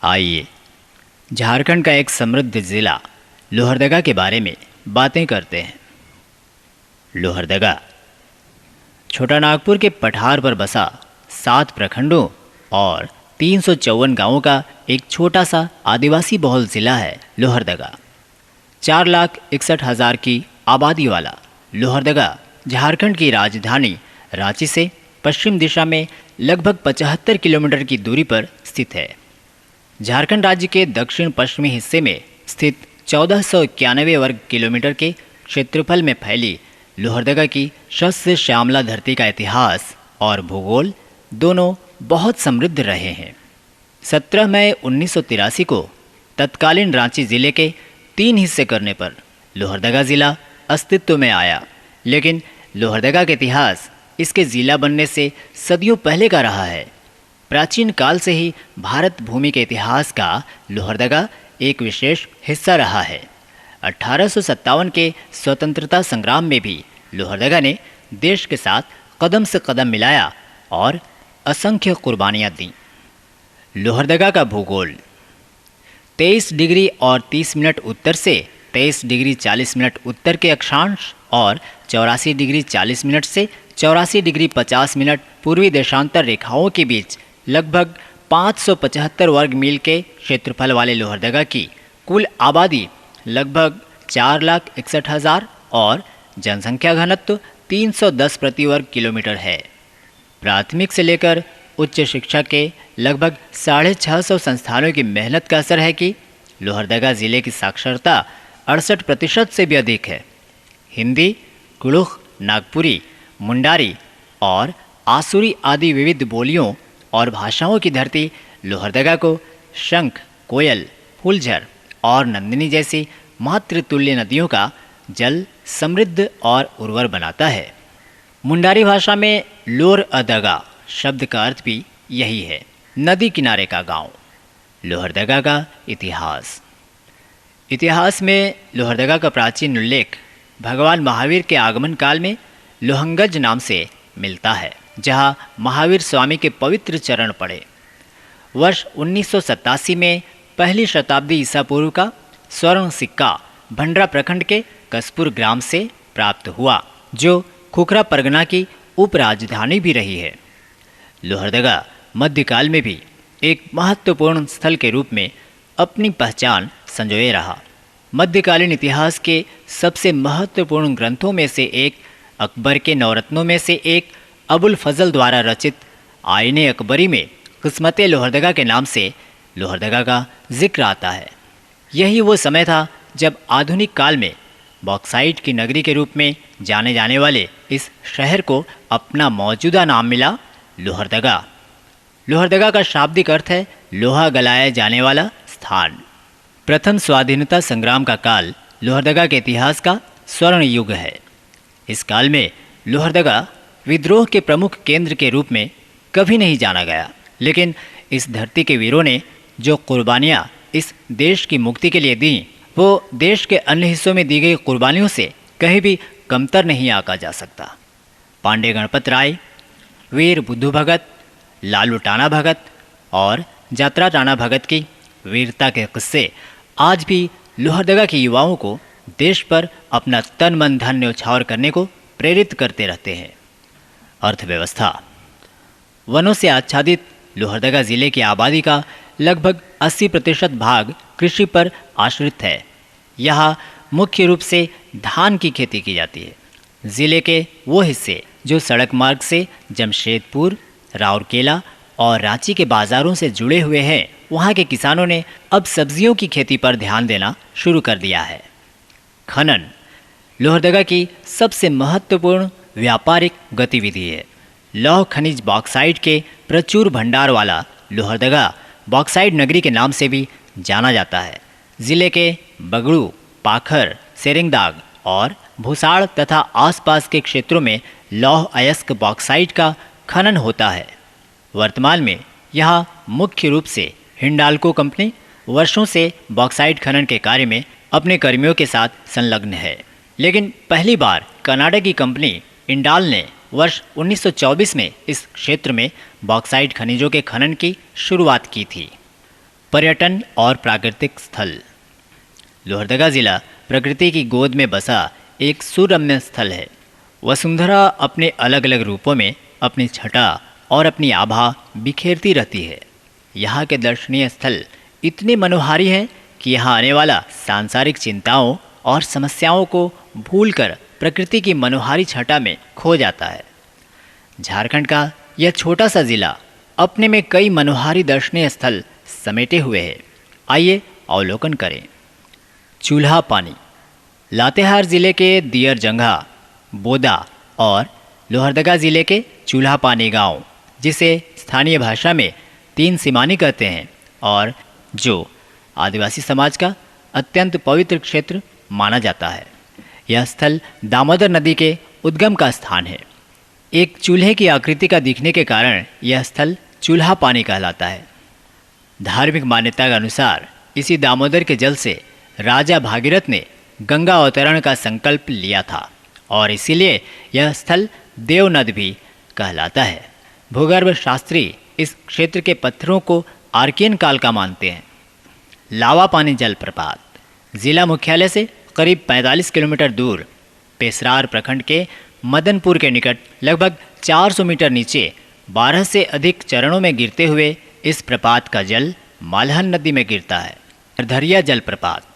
आइए झारखंड का एक समृद्ध ज़िला लोहरदगा के बारे में बातें करते हैं। लोहरदगा छोटा नागपुर के पठार पर बसा 7 प्रखंडों और 354 गांवों का एक छोटा सा आदिवासी बहुल ज़िला है लोहरदगा। 4,61,000 की आबादी वाला लोहरदगा झारखंड की राजधानी रांची से पश्चिम दिशा में लगभग 75 किलोमीटर की दूरी पर स्थित है। झारखंड राज्य के दक्षिण पश्चिमी हिस्से में स्थित 1491 वर्ग किलोमीटर के क्षेत्रफल में फैली लोहरदगा की शस्य श्यामला धरती का इतिहास और भूगोल दोनों बहुत समृद्ध रहे हैं। 17 मई 1983 को तत्कालीन रांची जिले के 3 हिस्से करने पर लोहरदगा ज़िला अस्तित्व में आया, लेकिन लोहरदगा का इतिहास इसके ज़िला बनने से सदियों पहले का रहा है। प्राचीन काल से ही भारत भूमि के इतिहास का लोहरदगा एक विशेष हिस्सा रहा है। 1857 के स्वतंत्रता संग्राम में भी लोहरदगा ने देश के साथ कदम से कदम मिलाया और असंख्य कुर्बानियाँ दीं। लोहरदगा का भूगोल 23 डिग्री और 30 मिनट उत्तर से 23 डिग्री 40 मिनट उत्तर के अक्षांश और 84 डिग्री 40 मिनट से 84 डिग्री 50 मिनट पूर्वी देशांतर रेखाओं के बीच लगभग 575 वर्ग मील के क्षेत्रफल वाले लोहरदगा की कुल आबादी लगभग 4,61,000 और जनसंख्या घनत्व 310 प्रति वर्ग किलोमीटर है। प्राथमिक से लेकर उच्च शिक्षा के लगभग 650 संस्थानों की मेहनत का असर है कि लोहरदगा ज़िले की साक्षरता 68% से भी अधिक है। हिंदी, कुड़ुख, नागपुरी, मुंडारी और आसुरी आदि विविध बोलियों और भाषाओं की धरती लोहरदगा को शंख, कोयल, फूलझर और नंदिनी जैसी मातृतुल्य नदियों का जल समृद्ध और उर्वर बनाता है। मुंडारी भाषा में लोर अदगा शब्द का अर्थ भी यही है, नदी किनारे का गांव। लोहरदगा का इतिहास में लोहरदगा का प्राचीन उल्लेख भगवान महावीर के आगमन काल में लोहंगज नाम से मिलता है, जहां महावीर स्वामी के पवित्र चरण पड़े। वर्ष 1987 में पहली शताब्दी ईसा पूर्व का स्वर्ण सिक्का भंडरा प्रखंड के कसपुर ग्राम से प्राप्त हुआ, जो खुखरा परगना की उपराजधानी भी रही है। लोहरदगा मध्यकाल में भी एक महत्वपूर्ण स्थल के रूप में अपनी पहचान संजोए रहा। मध्यकालीन इतिहास के सबसे महत्वपूर्ण ग्रंथों में से एक, अकबर के नवरत्नों में से एक अबुल फजल द्वारा रचित आईने अकबरी में किस्मत लोहरदगा के नाम से लोहरदगा का जिक्र आता है। यही वो समय था जब आधुनिक काल में बॉक्साइट की नगरी के रूप में जाने जाने वाले इस शहर को अपना मौजूदा नाम मिला, लोहरदगा। लोहरदगा का शाब्दिक अर्थ है लोहा गलाया जाने वाला स्थान। प्रथम स्वाधीनता संग्राम का काल लोहरदगा के इतिहास का स्वर्ण युग है। इस काल में लोहरदगा विद्रोह के प्रमुख केंद्र के रूप में कभी नहीं जाना गया, लेकिन इस धरती के वीरों ने जो कुर्बानियाँ इस देश की मुक्ति के लिए दी, वो देश के अन्य हिस्सों में दी गई कुर्बानियों से कहीं भी कमतर नहीं आंका जा सकता। पांडे गणपत राय, वीर बुद्धू भगत, लालू टाना भगत और जात्रा टाना भगत की वीरता के किस्से आज भी लोहरदगा के युवाओं को देश पर अपना तन मन धन न्यौछावर करने को प्रेरित करते रहते हैं। अर्थव्यवस्था। वनों से आच्छादित लोहरदगा ज़िले की आबादी का लगभग 80% भाग कृषि पर आश्रित है। यहाँ मुख्य रूप से धान की खेती की जाती है। ज़िले के वो हिस्से जो सड़क मार्ग से जमशेदपुर, राउरकेला और रांची के बाज़ारों से जुड़े हुए हैं, वहाँ के किसानों ने अब सब्जियों की खेती पर ध्यान देना शुरू कर दिया है। खनन लोहरदगा की सबसे महत्वपूर्ण व्यापारिक गतिविधि है। लौह खनिज बॉक्साइट के प्रचुर भंडार वाला लोहरदगा बॉक्साइट नगरी के नाम से भी जाना जाता है। ज़िले के बगड़ू, पाखर, सेरिंगदाग और भूसाड़ तथा आसपास के क्षेत्रों में लौह अयस्क बॉक्साइट का खनन होता है। वर्तमान में यहाँ मुख्य रूप से हिंडाल्को कंपनी वर्षों से बॉक्साइट खनन के कार्य में अपने कर्मियों के साथ संलग्न है, लेकिन पहली बार कनाडा की कंपनी इंडाल ने वर्ष 1924 में इस क्षेत्र में बॉक्साइट खनिजों के खनन की शुरुआत की थी। पर्यटन और प्राकृतिक स्थल। लोहरदगा जिला प्रकृति की गोद में बसा एक सुरम्य स्थल है। वसुंधरा अपने अलग अलग रूपों में अपनी छटा और अपनी आभा बिखेरती रहती है। यहाँ के दर्शनीय स्थल इतने मनोहारी हैं कि यहाँ आने वाला सांसारिक चिंताओं और समस्याओं को भूलकर प्रकृति की मनोहारी छटा में खो जाता है। झारखंड का यह छोटा सा जिला अपने में कई मनोहारी दर्शनीय स्थल समेटे हुए है। आइए अवलोकन करें। चूल्हा पानी। लातेहार जिले के दियर जंघा, बोदा और लोहरदगा जिले के चूल्हा पानी गांव, जिसे स्थानीय भाषा में तीन सिमानी कहते हैं और जो आदिवासी समाज का अत्यंत पवित्र क्षेत्र माना जाता है। यह स्थल दामोदर नदी के उद्गम का स्थान है। एक चूल्हे की आकृति का दिखने के कारण यह स्थल चूल्हा पानी कहलाता है। धार्मिक मान्यता के अनुसार इसी दामोदर के जल से राजा भागीरथ ने गंगा अवतरण का संकल्प लिया था और इसीलिए यह स्थल देवनद भी कहलाता है। भूगर्भ शास्त्री इस क्षेत्र के पत्थरों को आर्कियन काल का मानते हैं। लावा पानी जलप्रपात। जिला मुख्यालय से करीब 45 किलोमीटर दूर पेसरार प्रखंड के मदनपुर के निकट लगभग 400 मीटर नीचे 12 से अधिक चरणों में गिरते हुए इस प्रपात का जल मालहन नदी में गिरता है। धरिया जलप्रपात।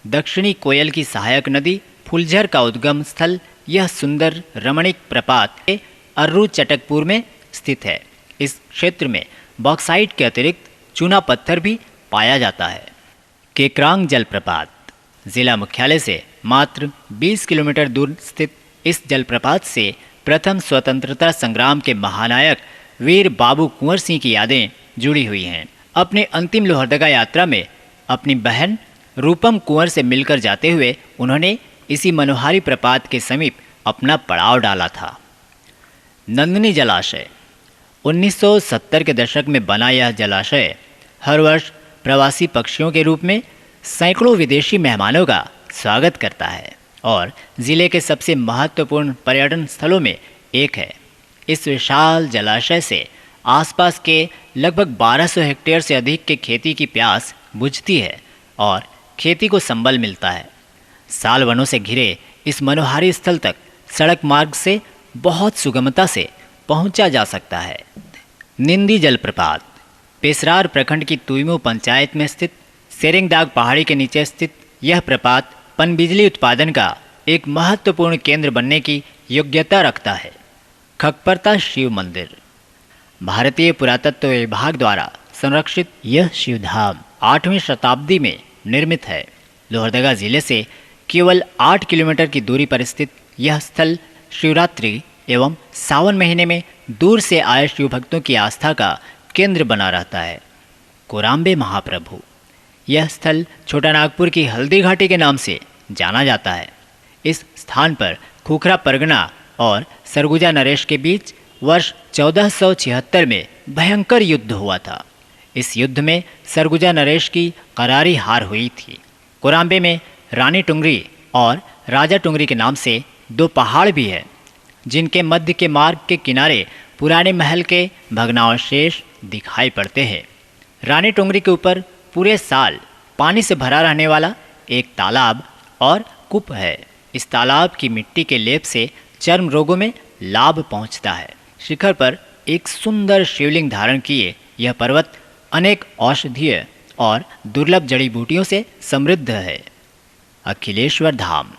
दक्षिणी कोयल की सहायक नदी फुलझर का उद्गम स्थल यह सुंदर रमणीक प्रपात के अर्रू चटकपुर में स्थित है। इस क्षेत्र में बॉक्साइट के अतिरिक्त चूना पत्थर भी पाया जाता है। केकरांग जलप्रपात। जिला मुख्यालय से मात्र 20 किलोमीटर दूर स्थित इस जलप्रपात से प्रथम स्वतंत्रता संग्राम के महानायक वीर बाबू कुंवर सिंह की यादें जुड़ी हुई हैं। अपने अंतिम लोहरदगा यात्रा में अपनी बहन रूपम कुंवर से मिलकर जाते हुए उन्होंने इसी मनोहारी प्रपात के समीप अपना पड़ाव डाला था। नंदनी जलाशय। 1970 के दशक में बना यह जलाशय हर वर्ष प्रवासी पक्षियों के रूप में सैकड़ों विदेशी मेहमानों का स्वागत करता है और ज़िले के सबसे महत्वपूर्ण पर्यटन स्थलों में एक है। इस विशाल जलाशय से आसपास के लगभग 1200 हेक्टेयर से अधिक के खेती की प्यास बुझती है और खेती को संबल मिलता है। साल वनों से घिरे इस मनोहारी स्थल तक सड़क मार्ग से बहुत सुगमता से पहुंचा जा सकता है। निंदी जलप्रपात। पेसरार प्रखंड की तुइमो पंचायत में स्थित सेरेंगदाग पहाड़ी के नीचे स्थित यह प्रपात पनबिजली उत्पादन का एक महत्वपूर्ण केंद्र बनने की योग्यता रखता है। खकपरता शिव मंदिर। भारतीय पुरातत्व विभाग द्वारा संरक्षित यह शिवधाम 8वीं शताब्दी में निर्मित है। लोहरदगा जिले से केवल 8 किलोमीटर की दूरी पर स्थित यह स्थल शिवरात्रि एवं सावन महीने में दूर से आए शिव भक्तों की आस्था का केंद्र बना रहता है। कोराम्बे महाप्रभु। यह स्थल छोटा नागपुर की हल्दी घाटी के नाम से जाना जाता है। इस स्थान पर खुखरा परगना और सरगुजा नरेश के बीच वर्ष 1476 में भयंकर युद्ध हुआ था। इस युद्ध में सरगुजा नरेश की करारी हार हुई थी। कोराम्बे में रानी टुंगरी और राजा टुंगरी के नाम से 2 पहाड़ भी है, जिनके मध्य के मार्ग के किनारे पुराने महल के भग्नावशेष दिखाई पड़ते हैं। रानी टुंगरी के ऊपर पूरे साल पानी से भरा रहने वाला एक तालाब और कूप है। इस तालाब की मिट्टी के लेप से चर्म रोगों में लाभ पहुंचता है। शिखर पर एक सुंदर शिवलिंग धारण किए यह पर्वत अनेक औषधीय और दुर्लभ जड़ी बूटियों से समृद्ध है। अखिलेश्वर धाम।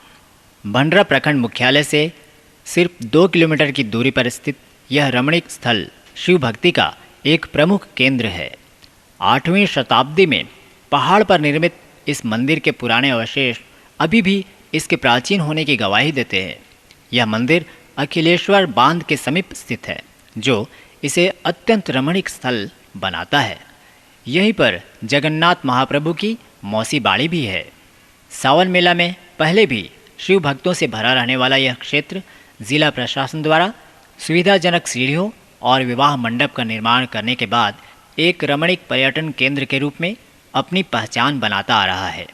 भंडरा प्रखंड मुख्यालय से सिर्फ 2 किलोमीटर की दूरी पर स्थित यह रमणीक स्थल शिव भक्ति का एक प्रमुख केंद्र है। 8वीं शताब्दी में पहाड़ पर निर्मित इस मंदिर के पुराने अवशेष अभी भी इसके प्राचीन होने की गवाही देते हैं। यह मंदिर अखिलेश्वर बांध के समीप स्थित है, जो इसे अत्यंत रमणीक स्थल बनाता है। यहीं पर जगन्नाथ महाप्रभु की मौसी बाड़ी भी है। सावन मेला में पहले भी शिव भक्तों से भरा रहने वाला यह क्षेत्र जिला प्रशासन द्वारा सुविधाजनक सीढ़ियों और विवाह मंडप का निर्माण करने के बाद एक रमणीक पर्यटन केंद्र के रूप में अपनी पहचान बनाता आ रहा है।